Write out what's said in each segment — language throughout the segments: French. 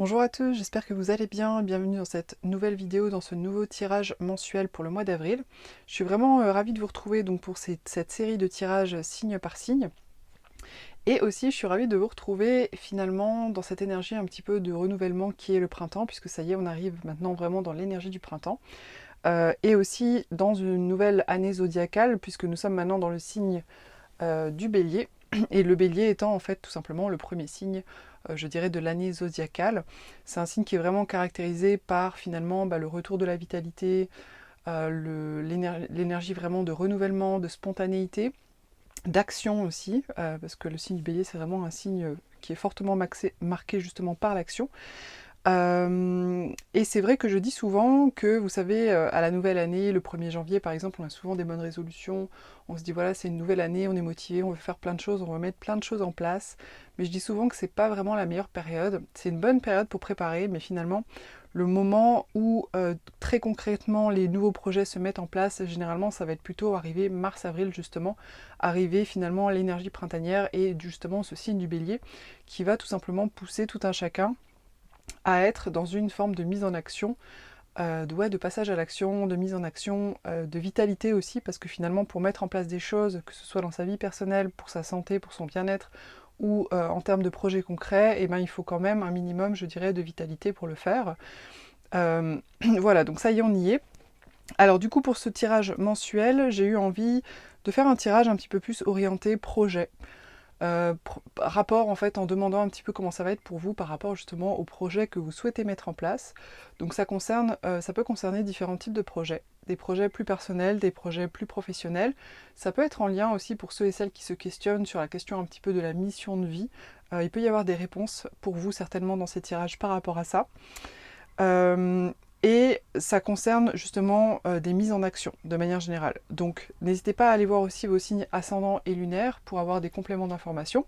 Bonjour à tous, j'espère que vous allez bien. Bienvenue dans cette nouvelle vidéo, dans ce nouveau tirage mensuel pour le mois d'avril. Je suis vraiment ravie de vous retrouver donc pour cette série de tirages signe par signe. Et aussi, je suis ravie de vous retrouver finalement dans cette énergie un petit peu de renouvellement qui est le printemps, puisque ça y est, on arrive maintenant vraiment dans l'énergie du printemps. Et aussi dans une nouvelle année zodiacale, puisque nous sommes maintenant dans le signe du bélier. Et le bélier étant en fait tout simplement le premier signe, je dirais, de l'année zodiacale. C'est un signe qui est vraiment caractérisé par finalement le retour de la vitalité, l'énergie vraiment de renouvellement, de spontanéité, d'action aussi, parce que le signe du bélier c'est vraiment un signe qui est fortement marqué justement par l'action. Et c'est vrai que je dis souvent que, vous savez, à la nouvelle année, le 1er janvier par exemple, on a souvent des bonnes résolutions, on se dit voilà c'est une nouvelle année, on est motivé, on veut faire plein de choses, on veut mettre plein de choses en place, mais je dis souvent que c'est pas vraiment la meilleure période, c'est une bonne période pour préparer, mais finalement le moment où très concrètement les nouveaux projets se mettent en place, généralement ça va être plutôt arrivé mars-avril justement, arriver finalement l'énergie printanière et justement ce signe du bélier qui va tout simplement pousser tout un chacun à être dans une forme de mise en action, de passage à l'action, de mise en action, de vitalité aussi, parce que finalement pour mettre en place des choses, que ce soit dans sa vie personnelle, pour sa santé, pour son bien-être, ou en termes de projets concrets, eh ben, il faut quand même un minimum, je dirais, de vitalité pour le faire. Voilà, donc ça y est, on y est. Alors du coup, pour ce tirage mensuel, j'ai eu envie de faire un tirage un petit peu plus orienté projet. Rapport en fait en demandant un petit peu comment ça va être pour vous par rapport justement au projet que vous souhaitez mettre en place. Donc ça peut concerner différents types de projets. Des projets plus personnels, des projets plus professionnels. Ça peut être en lien aussi pour ceux et celles qui se questionnent sur la question un petit peu de la mission de vie. Il peut y avoir des réponses pour vous certainement dans ces tirages par rapport à ça. Et ça concerne justement des mises en action de manière générale. Donc n'hésitez pas à aller voir aussi vos signes ascendants et lunaires pour avoir des compléments d'information.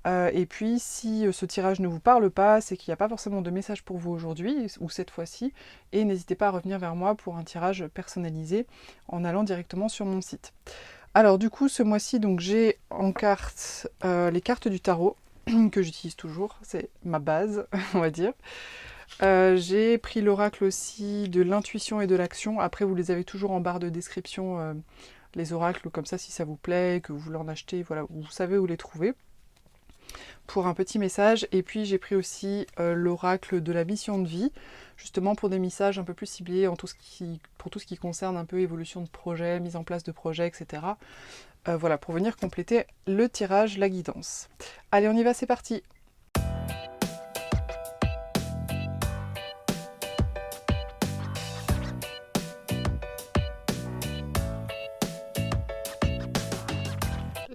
Et puis si ce tirage ne vous parle pas, c'est qu'il n'y a pas forcément de message pour vous aujourd'hui ou cette fois-ci. Et n'hésitez pas à revenir vers moi pour un tirage personnalisé en allant directement sur mon site. Alors du coup ce mois-ci donc j'ai en carte les cartes du tarot que j'utilise toujours, c'est ma base on va dire. J'ai pris l'oracle aussi de l'intuition et de l'action. Après, vous les avez toujours en barre de description, les oracles, comme ça, si ça vous plaît, que vous voulez en acheter, voilà, vous savez où les trouver. Pour un petit message. Et puis, j'ai pris aussi l'oracle de la mission de vie, justement pour des messages un peu plus ciblés pour tout ce qui concerne un peu évolution de projet, mise en place de projet, etc. Voilà, pour venir compléter le tirage, la guidance. Allez, on y va, c'est parti!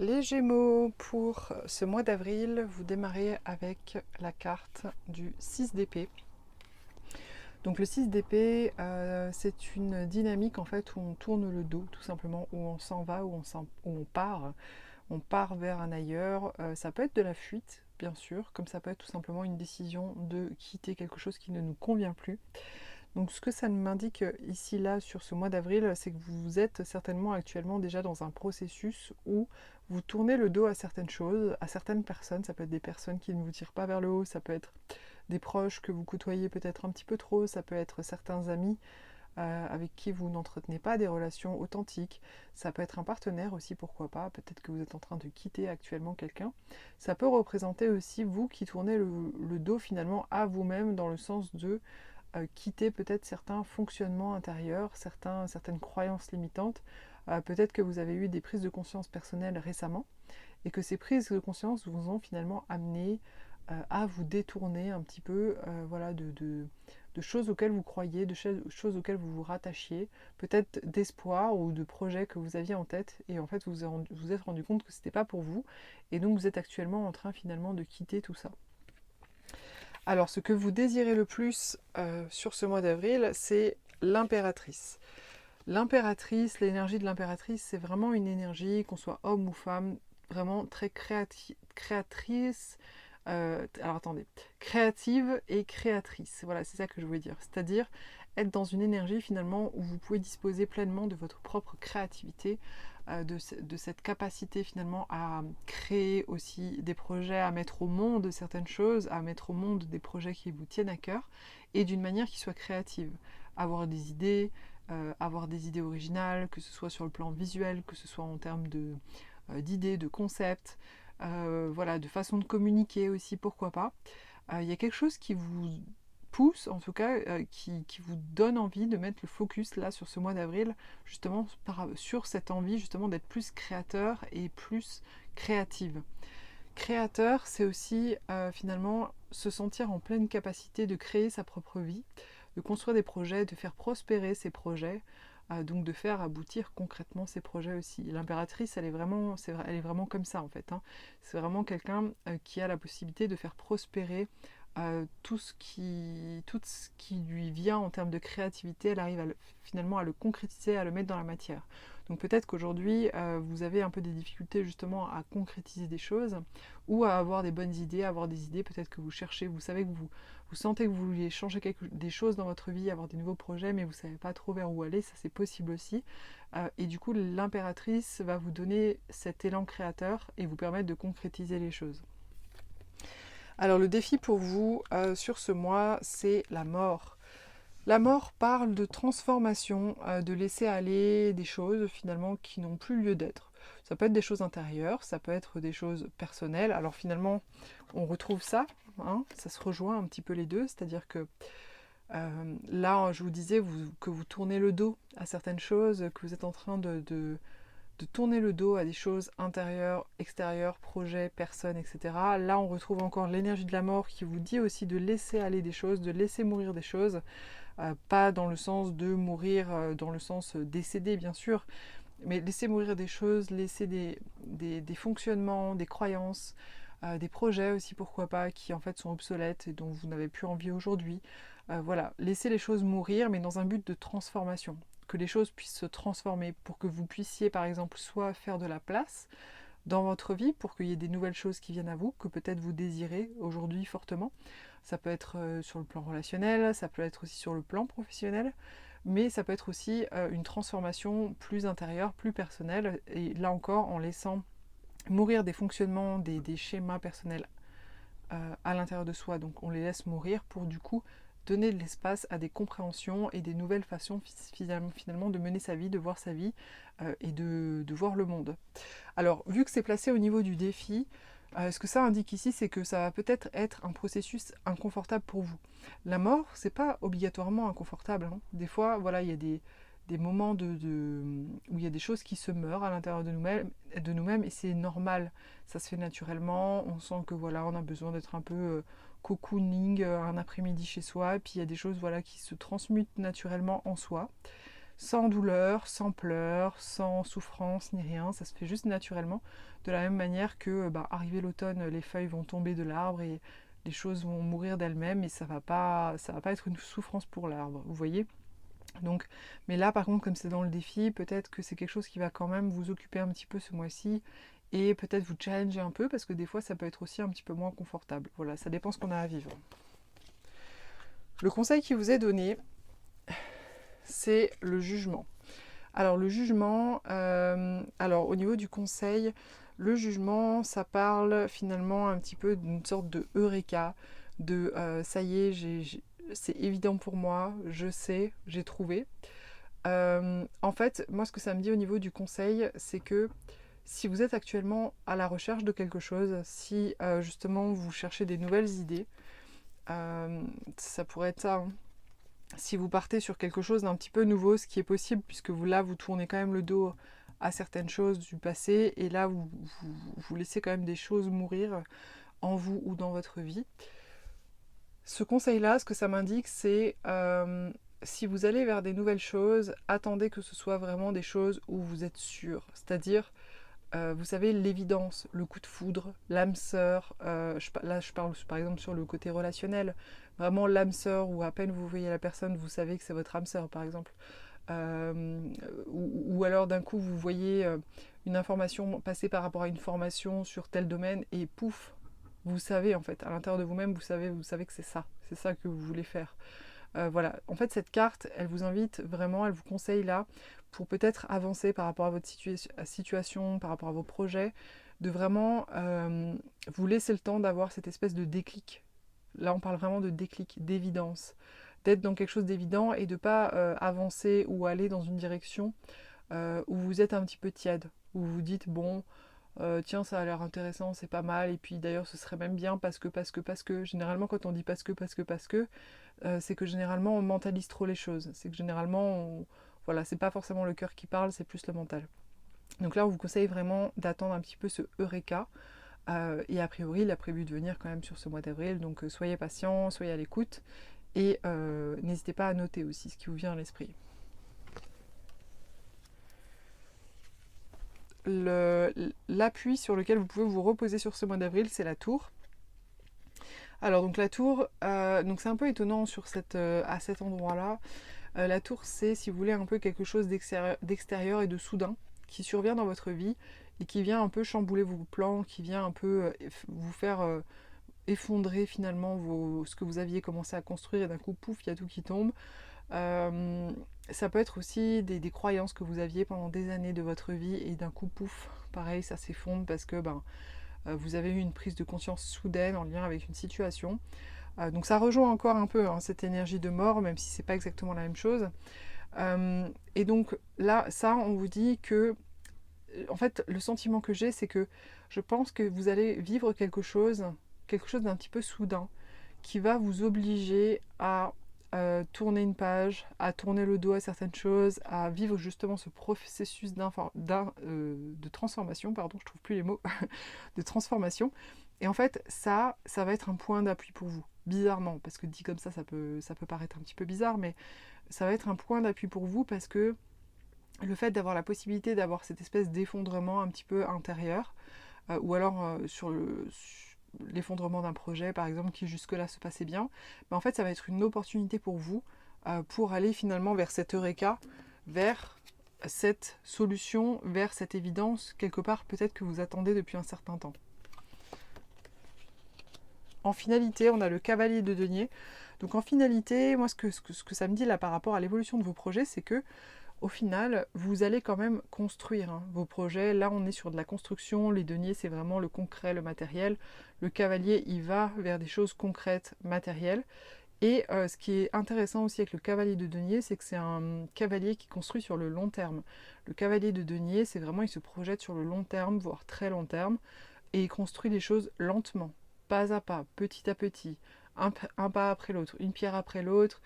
Les Gémeaux, pour ce mois d'avril, vous démarrez avec la carte du 6 d'épée. Donc le 6 d'épée, c'est une dynamique en fait où on tourne le dos tout simplement, où on s'en va, où on part. On part vers un ailleurs. Ça peut être de la fuite, bien sûr, comme ça peut être tout simplement une décision de quitter quelque chose qui ne nous convient plus. Donc ce que ça m'indique ici, là, sur ce mois d'avril, c'est que vous êtes certainement actuellement déjà dans un processus où vous tournez le dos à certaines choses, à certaines personnes. Ça peut être des personnes qui ne vous tirent pas vers le haut, ça peut être des proches que vous côtoyez peut-être un petit peu trop, ça peut être certains amis avec qui vous n'entretenez pas des relations authentiques, ça peut être un partenaire aussi, pourquoi pas, peut-être que vous êtes en train de quitter actuellement quelqu'un. Ça peut représenter aussi vous qui tournez le dos finalement à vous-même dans le sens de quitter peut-être certains fonctionnements intérieurs, certaines croyances limitantes. Peut-être que vous avez eu des prises de conscience personnelles récemment et que ces prises de conscience vous ont finalement amené à vous détourner un petit peu voilà, de choses auxquelles vous croyez, de choses auxquelles vous vous rattachiez, peut-être d'espoir ou de projets que vous aviez en tête et en fait vous vous êtes rendu compte que c'était pas pour vous et donc vous êtes actuellement en train finalement de quitter tout ça. Alors, ce que vous désirez le plus sur ce mois d'avril, c'est l'impératrice. L'impératrice, l'énergie de l'impératrice, c'est vraiment une énergie, qu'on soit homme ou femme, vraiment très créatrice. Alors attendez, créative et créatrice. Voilà, c'est ça que je voulais dire. C'est-à-dire, être dans une énergie finalement où vous pouvez disposer pleinement de votre propre créativité, de cette capacité finalement à créer aussi des projets, à mettre au monde certaines choses, à mettre au monde des projets qui vous tiennent à cœur, et d'une manière qui soit créative. Avoir des idées originales, que ce soit sur le plan visuel, que ce soit en termes d'idées, de concepts, voilà, de façon de communiquer aussi, pourquoi pas. Il y a quelque chose qui vous pousse, en tout cas, qui vous donne envie de mettre le focus là sur ce mois d'avril, justement sur cette envie justement d'être plus créateur et plus créative. Créateur, c'est aussi finalement se sentir en pleine capacité de créer sa propre vie, de construire des projets, de faire prospérer ses projets, donc de faire aboutir concrètement ses projets aussi. L'impératrice, elle est vraiment comme ça en fait, hein. C'est vraiment quelqu'un qui a la possibilité de faire prospérer tout ce qui lui vient en termes de créativité. Elle arrive finalement à le concrétiser, à le mettre dans la matière. Donc peut-être qu'aujourd'hui, vous avez un peu des difficultés justement à concrétiser des choses ou à avoir des bonnes idées, à avoir des idées peut-être que vous cherchez, vous savez que vous sentez que vous vouliez changer des choses dans votre vie, avoir des nouveaux projets, mais vous ne savez pas trop vers où aller, ça c'est possible aussi. Et du coup, l'impératrice va vous donner cet élan créateur et vous permettre de concrétiser les choses. Alors le défi pour vous sur ce mois, c'est la mort. La mort parle de transformation, de laisser aller des choses finalement qui n'ont plus lieu d'être. Ça peut être des choses intérieures, ça peut être des choses personnelles. Alors finalement, on retrouve ça, hein, ça se rejoint un petit peu les deux, c'est-à-dire que là, je vous disais que vous tournez le dos à certaines choses, que vous êtes en train de tourner le dos à des choses intérieures, extérieures, projets, personnes, etc. Là, on retrouve encore l'énergie de la mort qui vous dit aussi de laisser aller des choses, de laisser mourir des choses. Pas dans le sens de mourir, dans le sens décéder, bien sûr, mais laisser mourir des choses, laisser des fonctionnements, des croyances, des projets aussi, pourquoi pas, qui en fait sont obsolètes et dont vous n'avez plus envie aujourd'hui. Voilà, laisser les choses mourir, mais dans un but de transformation. Que les choses puissent se transformer pour que vous puissiez par exemple soit faire de la place dans votre vie pour qu'il y ait des nouvelles choses qui viennent à vous, que peut-être vous désirez aujourd'hui fortement. Ça peut être sur le plan relationnel, ça peut être aussi sur le plan professionnel, mais ça peut être aussi une transformation plus intérieure, plus personnelle, et là encore en laissant mourir des fonctionnements, des schémas personnels à l'intérieur de soi, donc on les laisse mourir pour du coup donner de l'espace à des compréhensions et des nouvelles façons finalement de mener sa vie, de voir sa vie et de voir le monde. Alors, vu que c'est placé au niveau du défi, ce que ça indique ici, c'est que ça va peut-être être un processus inconfortable pour vous. La mort, c'est pas obligatoirement inconfortable, hein. Des fois, voilà, il y a des moments où il y a des choses qui se meurent à l'intérieur de nous-mêmes et c'est normal. Ça se fait naturellement, on sent que voilà, on a besoin d'être un peu cocooning un après-midi chez soi, et puis il y a des choses voilà, qui se transmutent naturellement en soi, sans douleur, sans pleurs, sans souffrance ni rien, ça se fait juste naturellement, de la même manière que arrivé l'automne, les feuilles vont tomber de l'arbre et les choses vont mourir d'elles-mêmes et ça va pas être une souffrance pour l'arbre, vous voyez. Donc, mais là par contre comme c'est dans le défi, peut-être que c'est quelque chose qui va quand même vous occuper un petit peu ce mois-ci et peut-être vous challenger un peu parce que des fois ça peut être aussi un petit peu moins confortable. Voilà, ça dépend ce qu'on a à vivre. Le conseil qui vous est donné, c'est le jugement. Alors le jugement, au niveau du conseil, le jugement ça parle finalement un petit peu d'une sorte de eureka, de ça y est, c'est évident pour moi, je sais, j'ai trouvé. En fait, moi ce que ça me dit au niveau du conseil, c'est que si vous êtes actuellement à la recherche de quelque chose, si justement vous cherchez des nouvelles idées, ça pourrait être ça, hein. Si vous partez sur quelque chose d'un petit peu nouveau, ce qui est possible, puisque vous tournez quand même le dos à certaines choses du passé, et là vous laissez quand même des choses mourir en vous ou dans votre vie. Ce conseil-là, ce que ça m'indique, c'est si vous allez vers des nouvelles choses, attendez que ce soit vraiment des choses où vous êtes sûr. C'est-à-dire, vous savez, l'évidence, le coup de foudre, l'âme sœur, là je parle par exemple sur le côté relationnel, vraiment l'âme sœur où à peine vous voyez la personne, vous savez que c'est votre âme sœur par exemple. Ou alors d'un coup vous voyez une information passer par rapport à une formation sur tel domaine et pouf, vous savez en fait, à l'intérieur de vous-même, vous savez que c'est ça que vous voulez faire. Voilà, en fait cette carte, elle vous invite vraiment, elle vous conseille là, pour peut-être avancer par rapport à votre situation, par rapport à vos projets, de vraiment vous laisser le temps d'avoir cette espèce de déclic. Là on parle vraiment de déclic, d'évidence, d'être dans quelque chose d'évident et de ne pas avancer ou aller dans une direction où vous êtes un petit peu tiède, où vous vous dites bon, tiens ça a l'air intéressant, c'est pas mal, et puis d'ailleurs ce serait même bien parce que, généralement quand on dit parce que, c'est que généralement on mentalise trop les choses, c'est que généralement, voilà, c'est pas forcément le cœur qui parle, c'est plus le mental. Donc là on vous conseille vraiment d'attendre un petit peu ce Eureka, et a priori il a prévu de venir quand même sur ce mois d'avril, donc soyez patient, soyez à l'écoute, et n'hésitez pas à noter aussi ce qui vous vient à l'esprit. L'appui sur lequel vous pouvez vous reposer sur ce mois d'avril, c'est la tour. Alors donc la tour, donc c'est un peu étonnant sur à cet endroit-là. La tour, c'est, si vous voulez, un peu quelque chose d'extérieur et de soudain qui survient dans votre vie et qui vient un peu chambouler vos plans, qui vient un peu vous faire effondrer finalement ce que vous aviez commencé à construire, et d'un coup, pouf, il y a tout qui tombe. Ça peut être aussi des croyances que vous aviez pendant des années de votre vie et d'un coup, pouf, pareil, ça s'effondre parce que vous avez eu une prise de conscience soudaine en lien avec une situation. Donc ça rejoint encore un peu cette énergie de mort, même si c'est pas exactement la même chose. Et donc là, ça, on vous dit que, en fait, le sentiment que j'ai, c'est que je pense que vous allez vivre quelque chose d'un petit peu soudain, qui va vous obliger à tourner une page, à tourner le dos à certaines choses, à vivre justement ce processus de transformation, pardon, je trouve plus les mots, de transformation. Et en fait, ça va être un point d'appui pour vous, bizarrement, parce que dit comme ça peut paraître un petit peu bizarre, mais ça va être un point d'appui pour vous parce que le fait d'avoir la possibilité d'avoir cette espèce d'effondrement un petit peu intérieur, ou alors sur l'effondrement d'un projet par exemple qui jusque-là se passait bien, mais en fait ça va être une opportunité pour vous pour aller finalement vers cet Eureka, vers cette solution, vers cette évidence quelque part peut-être que vous attendez depuis un certain temps. En finalité, on a le cavalier de denier. Donc en finalité, moi ce que ça me dit là par rapport à l'évolution de vos projets, c'est que au final, vous allez quand même construire vos projets. Là, on est sur de la construction. Les deniers, c'est vraiment le concret, le matériel. Le cavalier, il va vers des choses concrètes, matérielles. Et ce qui est intéressant aussi avec le cavalier de denier, c'est que c'est un cavalier qui construit sur le long terme. Le cavalier de denier, c'est vraiment, il se projette sur le long terme, voire très long terme, et il construit les choses lentement, pas à pas, petit à petit, un pas après l'autre, une pierre après l'autre.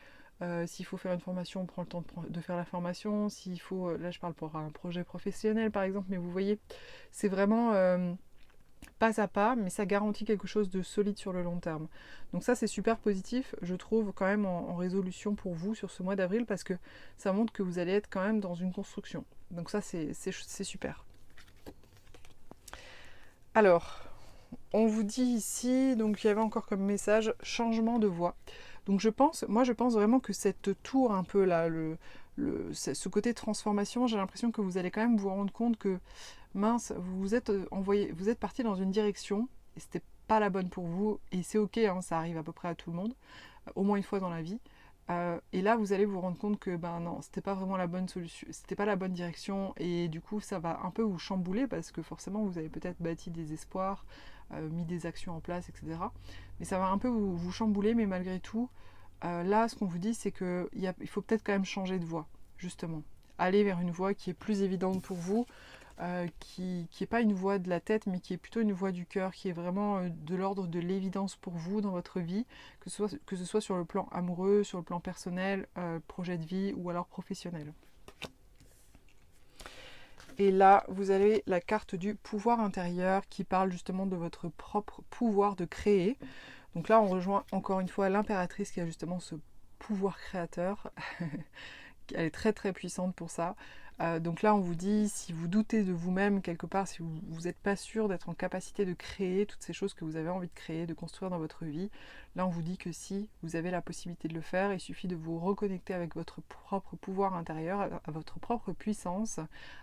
S'il faut faire une formation, on prend le temps de faire la formation. S'il faut, là je parle pour un projet professionnel par exemple, mais vous voyez, c'est vraiment pas à pas, mais ça garantit quelque chose de solide sur le long terme. Donc ça c'est super positif, je trouve quand même en résolution pour vous sur ce mois d'avril, parce que ça montre que vous allez être quand même dans une construction. Donc ça c'est super. Alors, on vous dit ici, donc il y avait encore comme message changement de voie. Donc je pense vraiment que cette tour un peu là, ce côté transformation, j'ai l'impression que vous allez quand même vous rendre compte que mince, vous êtes parti dans une direction et c'était pas la bonne pour vous, et c'est ok, ça arrive à peu près à tout le monde, au moins une fois dans la vie. Et là vous allez vous rendre compte que non, c'était pas vraiment la bonne solution, c'était pas la bonne direction, et du coup ça va un peu vous chambouler parce que forcément vous avez peut-être bâti des espoirs, mis des actions en place, etc. Mais ça va un peu vous chambouler, mais malgré tout, là ce qu'on vous dit c'est qu'il faut peut-être quand même changer de voie, justement. Aller vers une voie qui est plus évidente pour vous, qui n'est pas une voie de la tête, mais qui est plutôt une voie du cœur, qui est vraiment de l'ordre de l'évidence pour vous dans votre vie, que ce soit sur le plan amoureux, sur le plan personnel, projet de vie ou alors professionnel. Et là, vous avez la carte du pouvoir intérieur qui parle justement de votre propre pouvoir de créer. Donc là, on rejoint encore une fois l'impératrice qui a justement ce pouvoir créateur. Elle est très très puissante pour ça. Donc là, on vous dit, si vous doutez de vous-même quelque part, si vous n'êtes pas sûr d'être en capacité de créer toutes ces choses que vous avez envie de créer, de construire dans votre vie, là, on vous dit que si vous avez la possibilité de le faire, il suffit de vous reconnecter avec votre propre pouvoir intérieur, à votre propre puissance.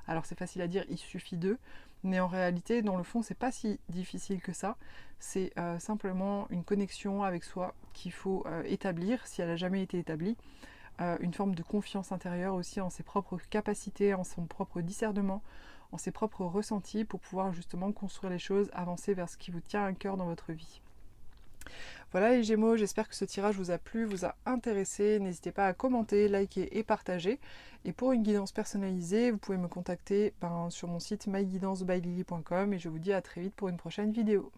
Alors c'est facile à dire, il suffit d'eux, mais en réalité, dans le fond, c'est pas si difficile que ça. C'est simplement une connexion avec soi qu'il faut établir, si elle n'a jamais été établie. Une forme de confiance intérieure aussi en ses propres capacités, en son propre discernement, en ses propres ressentis pour pouvoir justement construire les choses, avancer vers ce qui vous tient à cœur dans votre vie. Voilà les Gémeaux, j'espère que ce tirage vous a plu, vous a intéressé. N'hésitez pas à commenter, liker et partager. Et pour une guidance personnalisée, vous pouvez me contacter sur mon site myguidancebyLily.com et je vous dis à très vite pour une prochaine vidéo.